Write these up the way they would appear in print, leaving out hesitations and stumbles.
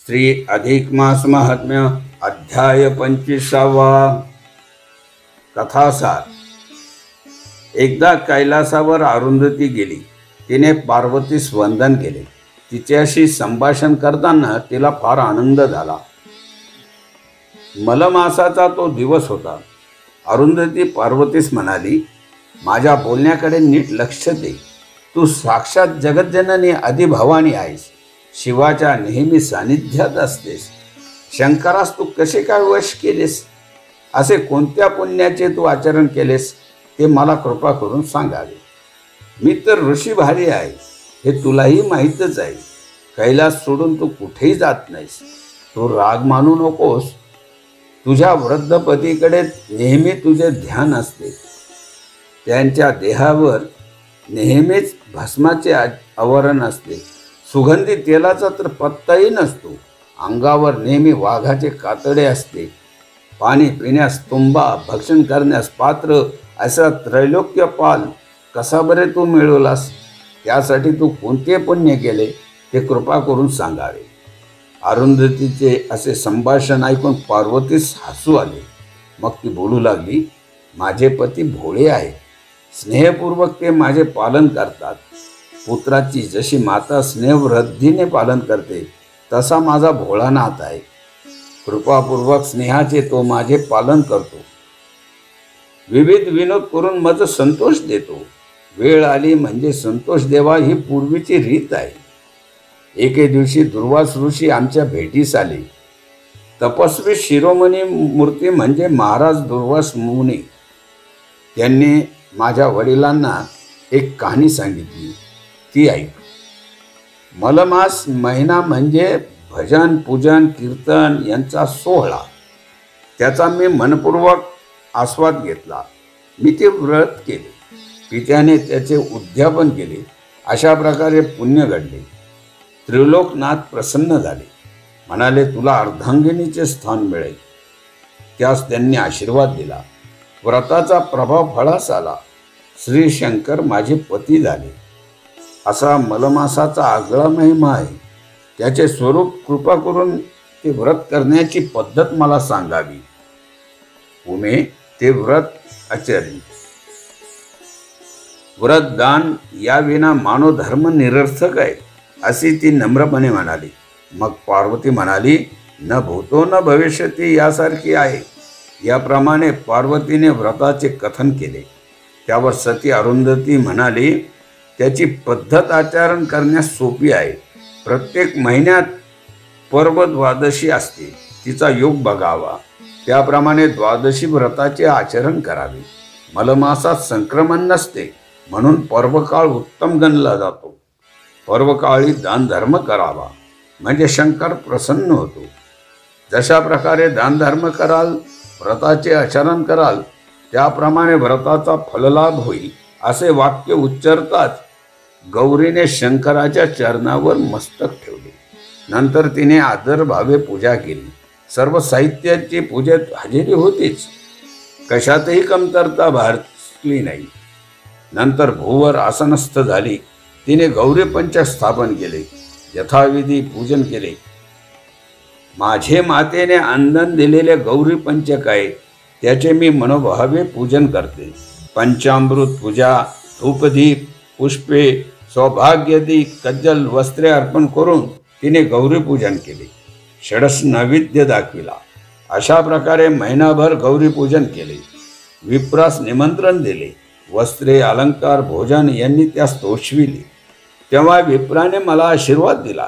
श्री अधिक मास महात्म्य अध्याय 25। कथासार। एकदा कैलासावर अरुंधती गेली. तिने पार्वतीस वंदन केले. तिच्याशी संभाषण करताना तिला फार आनंद झाला. मलमासाचा तो दिवस होता. अरुंधती पार्वतीस म्हणाली, माझ्या बोलण्याकडे नीट लक्ष दे. तू साक्षात जगज्जननी आदिभवानी आहेस. शिवाच्या नेहमी सानिध्यात असतेस. शंकरास तू कसे काय वश केलेस? असे कोणत्या पुण्याचे तू आचरण केलेस ते मला कृपा करून सांगावे. मी तर ऋषी भारी आहे हे तुलाही माहीतच आहे. कैलास सोडून तू कुठेही जात नाहीस. तू राग मानू नकोस. तुझ्या वृद्ध पतीकडे नेहमी तुझे ध्यान असते. त्यांच्या देहावर नेहमीच भस्माचे आवरण असते. सुगंधी तेलाचा तर पत्ताही नसतो. अंगावर नेहमी वाघाचे कातडे असते. पाणी पिण्यास तुंबा, भक्षण करण्यास पात्र असा त्रैलोक्य पाल कसा बरे तू मिळवलास? त्यासाठी तू कोणते पुण्य केले ते कृपा करून सांगावे. अरुंधतीचे असे संभाषण ऐकून पार्वतीस हसू आले. मग ती बोलू लागली, माझे पती भोळे आहेत. स्नेहपूर्वक ते माझे पालन करतात. पुत्राची जशी माता स्नेहवृद्धीने पालन करते तसा माझा भोळानाथ आहे. कृपापूर्वक स्नेहाचे तो माझे पालन करतो. विविध विनोद करून माझा संतोष देतो. वेळ आली म्हणजे संतोष देवा ही पूर्वीची रीत आहे. एके दिवशी दुर्वास ऋषी आमच्या भेटीस आले. तपस्वी शिरोमणी मूर्ती म्हणजे महाराज दुर्वास मुनी. त्यांनी माझ्या वडिलांना एक कहाणी सांगितली. ती ऐक. मलमास महिना म्हणजे भजन, पूजन, कीर्तन यांचा सोहळा. त्याचा मी मनपूर्वक आस्वाद घेतला. मी ते व्रत केले. पित्याने त्याचे उद्यापन केले. अशा प्रकारे पुण्य घडले. त्रिलोकनाथ प्रसन्न झाले. म्हणाले, तुला अर्धांगिनीचे स्थान मिळेल. त्यास त्यांनी आशीर्वाद दिला. व्रताचा प्रभाव फळास आला. श्री शंकर माझे पती झाले. असा मलमासाचा आगळा महिमा आहे. त्याचे स्वरूप कृपा करून ते व्रत करण्याची पद्धत मला सांगावी. उमे ते व्रत आचरली. व्रत दान याविना मानव धर्म निरर्थक आहे अशी ती नम्रपणे म्हणाली. मग पार्वती म्हणाली, न भूतो न भविष्यती यासारखी आहे. याप्रमाणे पार्वतीने व्रताचे कथन केले. त्यावर सती अरुंधती म्हणाली, त्याची पद्धत आचरण करण्यास सोपी आहे. प्रत्येक महिन्यात पर्व द्वादशी असते. तिचा योग बघावा. त्याप्रमाणे द्वादशी व्रताचे आचरण करावे. मलमासात संक्रमण नसते म्हणून पर्वकाळ उत्तम गणला जातो. पर्वकाळी दानधर्म करावा म्हणजे शंकर प्रसन्न होतो. जशा प्रकारे दानधर्म कराल, व्रताचे आचरण कराल, त्याप्रमाणे व्रताचा फललाभ होईल असे वाक्य उच्चारताच गौरीने शंकराच्या चरणावर मस्तक ठेवले. नंतर तिने आदरभावे पूजा केली. सर्व साहित्याची पूजेत हजेरी होतीच. कशातही कमतरता भासली नाही. नंतर भूवर आसनस्थ झाली. तिने गौरी पंचक स्थापन केले. यथाविधी पूजन केले. माझे मातेने अंदन दिलेले गौरी पंचक आहे. त्याचे मी मनोभावे पूजन करते. पंचामृत पूजा, धूपदीप, पुष्पे, सौभाग्यदी, कज्जल, वस्त्रे अर्पण करून तिने गौरी पूजन केले. षडस नैवेद्य दाखविला. अशा प्रकारे महिनाभर गौरी पूजन केले. विप्रास निमंत्रण दिले. वस्त्रे, अलंकार, भोजन यांनी त्यास तोषविले. तेव्हा विप्राने मला आशीर्वाद दिला,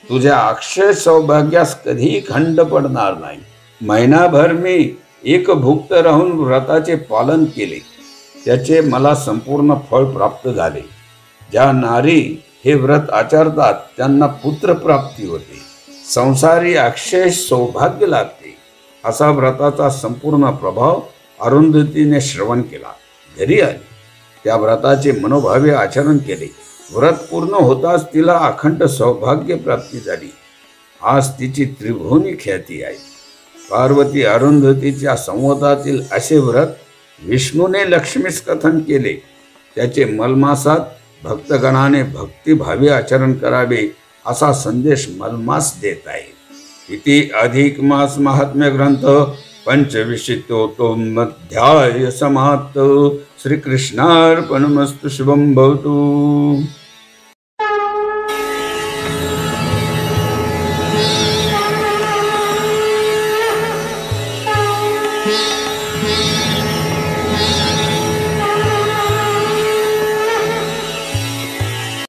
तुझ्या अक्षय सौभाग्यास कधीही खंड पडणार नाही. महिनाभर मी एकभुक्त राहून व्रताचे पालन केले. त्याचे मला संपूर्ण फळ प्राप्त झाले. ज्या नारी हे व्रत आचरतात त्यांना पुत्रप्राप्ती होते. संसारी अक्षय सौभाग्य लाभते. असा व्रताचा संपूर्ण प्रभाव अरुंधतीने श्रवण केला. घरी आली. त्या व्रताचे मनोभावे आचरण केले. व्रत पूर्ण होताच तिला अखंड सौभाग्य प्राप्ती झाली. आज तिची त्रिभुवनी ख्याती आहे. पार्वती अरुंधतीच्या संवादातील असे व्रत विष्णूने लक्ष्मीस कथन केले. त्याचे मलमासात भक्तगणाने भक्तिभावे आचरण करावे असा संदेश मलमास देत आहे. इति अधिक मास महात्म्य ग्रंथ पंचविंशतितमोऽध्याय समाप्त. श्रीकृष्णार्पणमस्तु. शुभं भवतु.